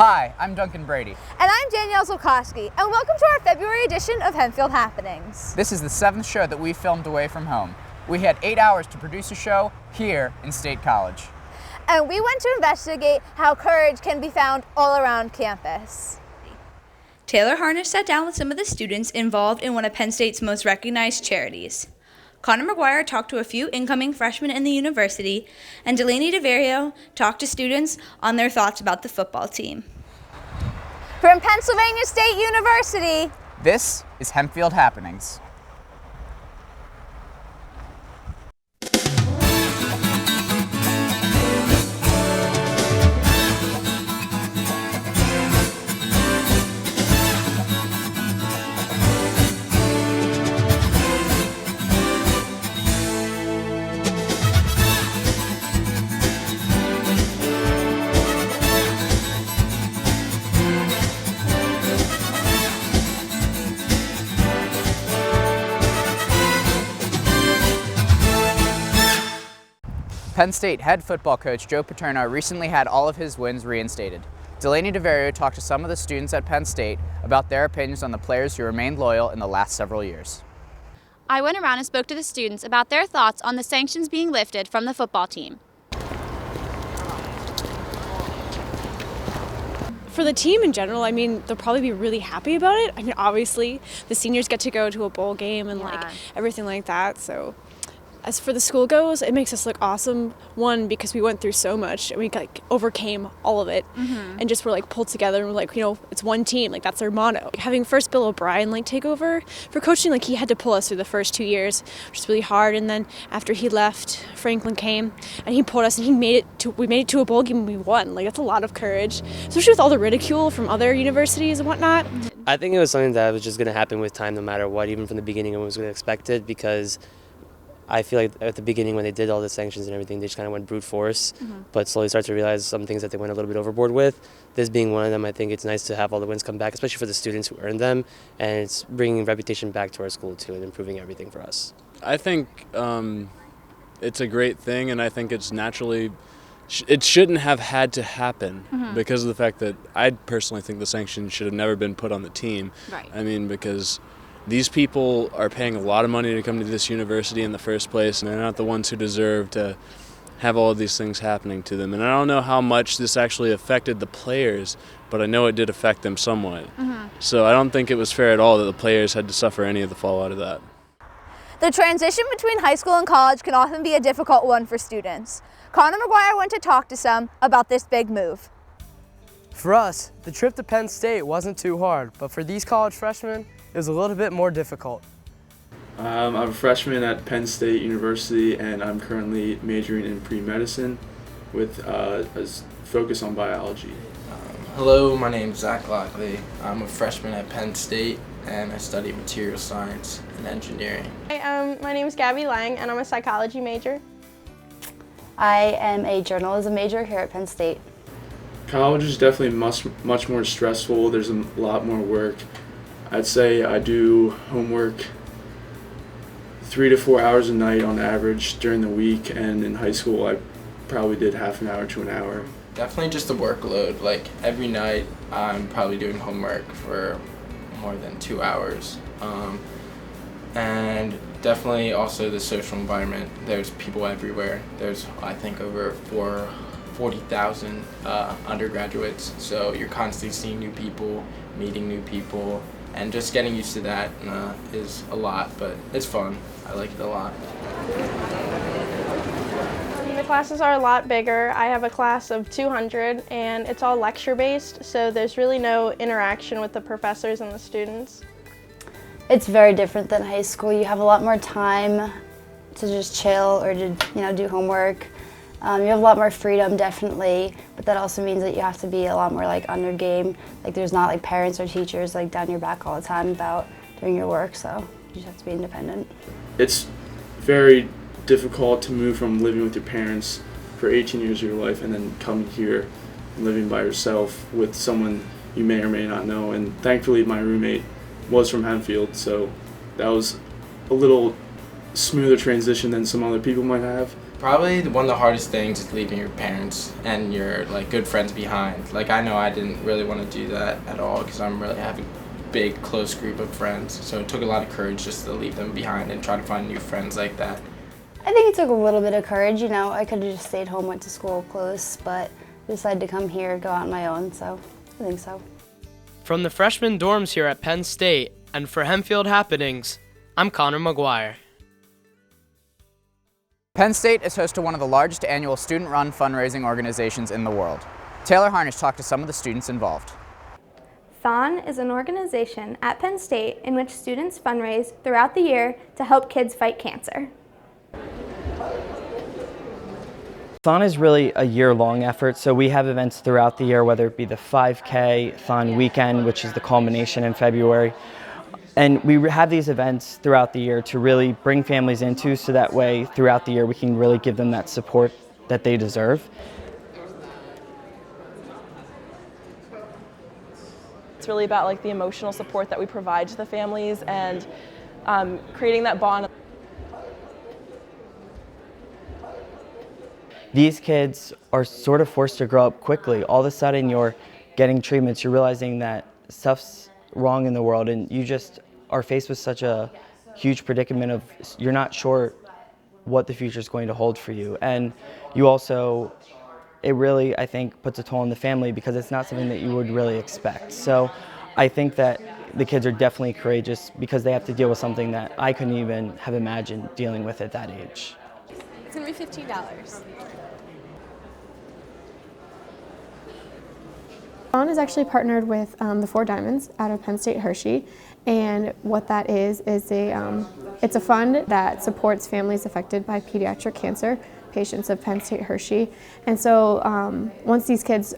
Hi, I'm Duncan Brady. And I'm Danielle Zulkowski, and welcome to our February edition of Hempfield Happenings. This is the 7th show that we filmed away from home. We had 8 hours to produce a show here in State College. And we went to investigate how courage can be found all around campus. Taylor Harnish sat down with some of the students involved in one of Penn State's most recognized charities. Connor McGuire talked to a few incoming freshmen in the university, and Delaney DeVario talked to students on their thoughts about the football team. From Pennsylvania State University, this is Hempfield Happenings. Penn State head football coach Joe Paterno recently had all of his wins reinstated. Delaney DeVario talked to some of the students at Penn State about their opinions on the players who remained loyal in the last several years. I went around and spoke to the students about their thoughts on the sanctions being lifted from the football team. For the team in general, I mean, they'll probably be really happy about it. I mean, obviously, the seniors get to go to a bowl game and everything like that, so. As for the school goes, it makes us look awesome. One, because we went through so much and we overcame all of it and just were pulled together and we're it's one team. That's our motto. Having first Bill O'Brien take over for coaching, he had to pull us through the first 2 years, which was really hard. And then after he left, Franklin came and he pulled us and we made it to a bowl game and we won. That's a lot of courage, especially with all the ridicule from other universities and whatnot. I think it was something that was just going to happen with time no matter what, even from the beginning. I was going to expect it because I feel like at the beginning when they did all the sanctions and everything, they just kind of went brute force, but slowly start to realize some things that they went a little bit overboard with. This being one of them, I think it's nice to have all the wins come back, especially for the students who earned them, and it's bringing reputation back to our school too and improving everything for us. I think it's a great thing, and I think it's naturally, it shouldn't have had to happen because of the fact that I personally think the sanctions should have never been put on the team. Right. I mean, because these people are paying a lot of money to come to this university in the first place, and they're not the ones who deserve to have all of these things happening to them. And I don't know how much this actually affected the players, but I know it did affect them somewhat. So I don't think it was fair at all that the players had to suffer any of the fallout of that. the transition between high school and college can often be a difficult one for students. Connor McGuire went to talk to some about this big move. For us, the trip to Penn State wasn't too hard, but for these college freshmen, it was a little bit more difficult. I'm a freshman at Penn State University, and I'm currently majoring in pre-medicine with a focus on biology. Hello, my name is Zach Lockley. I'm a freshman at Penn State, and I study material science and engineering. Hi, my name is Gabby Lang, and I'm a psychology major. I am a journalism major here at Penn State. College is definitely much more stressful. There's a lot more work. I'd say I do homework 3 to 4 hours a night on average during the week, and in high school I probably did half an hour to an hour. Definitely just the workload. Like every night I'm probably doing homework for more than 2 hours. And definitely also the social environment. There's people everywhere. There's, I think, over 40,000 undergraduates, so you're constantly seeing new people, meeting new people, and just getting used to that is a lot, but it's fun. I like it a lot. The classes are a lot bigger. I have a class of 200, and it's all lecture-based, so there's really no interaction with the professors and the students. It's very different than high school. You have a lot more time to just chill or to do homework. You have a lot more freedom, definitely, but that also means that you have to be a lot more on your game. There's not parents or teachers down your back all the time about doing your work, so you just have to be independent. It's very difficult to move from living with your parents for 18 years of your life and then coming here and living by yourself with someone you may or may not know. And thankfully my roommate was from Hempfield, so that was a little smoother transition than some other people might have. Probably one of the hardest things is leaving your parents and your good friends behind. Like, I know I didn't really want to do that at all because I have a big close group of friends. So it took a lot of courage just to leave them behind and try to find new friends like that. I think it took a little bit of courage. I could have just stayed home, went to school close, but decided to come here, go out on my own, so I think so. From the freshman dorms here at Penn State, and for Hempfield Happenings, I'm Connor McGuire. Penn State is host to one of the largest annual student-run fundraising organizations in the world. Taylor Harnish talked to some of the students involved. THON is an organization at Penn State in which students fundraise throughout the year to help kids fight cancer. THON is really a year-long effort, so we have events throughout the year, whether it be the 5K, THON weekend, which is the culmination in February. And we have these events throughout the year to really bring families into, so that way throughout the year we can really give them that support that they deserve. It's really about the emotional support that we provide to the families and creating that bond. These kids are sort of forced to grow up quickly. All of a sudden you're getting treatments, you're realizing that stuff's wrong in the world, and you just are faced with such a huge predicament of you're not sure what the future is going to hold for you. And you also, it really, I think, puts a toll on the family because it's not something that you would really expect. So I think that the kids are definitely courageous because they have to deal with something that I couldn't even have imagined dealing with at that age. It's going to be $15. THON is actually partnered with the Four Diamonds out of Penn State Hershey, and what that is it's a fund that supports families affected by pediatric cancer, patients of Penn State Hershey. And so once these kids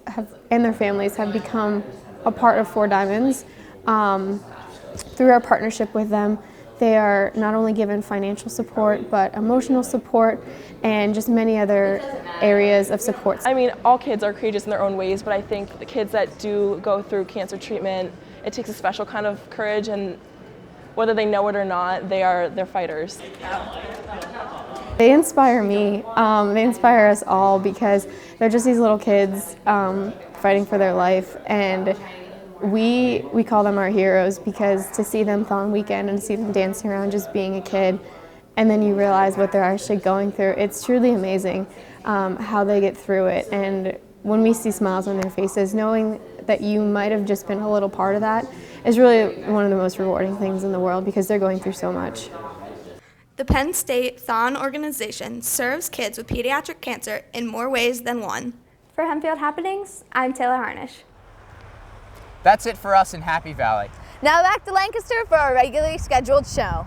and their families have become a part of Four Diamonds, through our partnership with them, they are not only given financial support, but emotional support and just many other areas of support. I mean, all kids are courageous in their own ways, but I think the kids that do go through cancer treatment, it takes a special kind of courage, and whether they know it or not, they're fighters. They inspire me. They inspire us all because they're just these little kids fighting for their life, and we call them our heroes because to see them THON weekend and to see them dancing around just being a kid, and then you realize what they're actually going through, it's truly amazing how they get through it. And when we see smiles on their faces, knowing that you might have just been a little part of that is really one of the most rewarding things in the world because they're going through so much. The Penn State THON organization serves kids with pediatric cancer in more ways than one. For Hempfield Happenings, I'm Taylor Harnish. That's it for us in Happy Valley. Now back to Lancaster for our regularly scheduled show.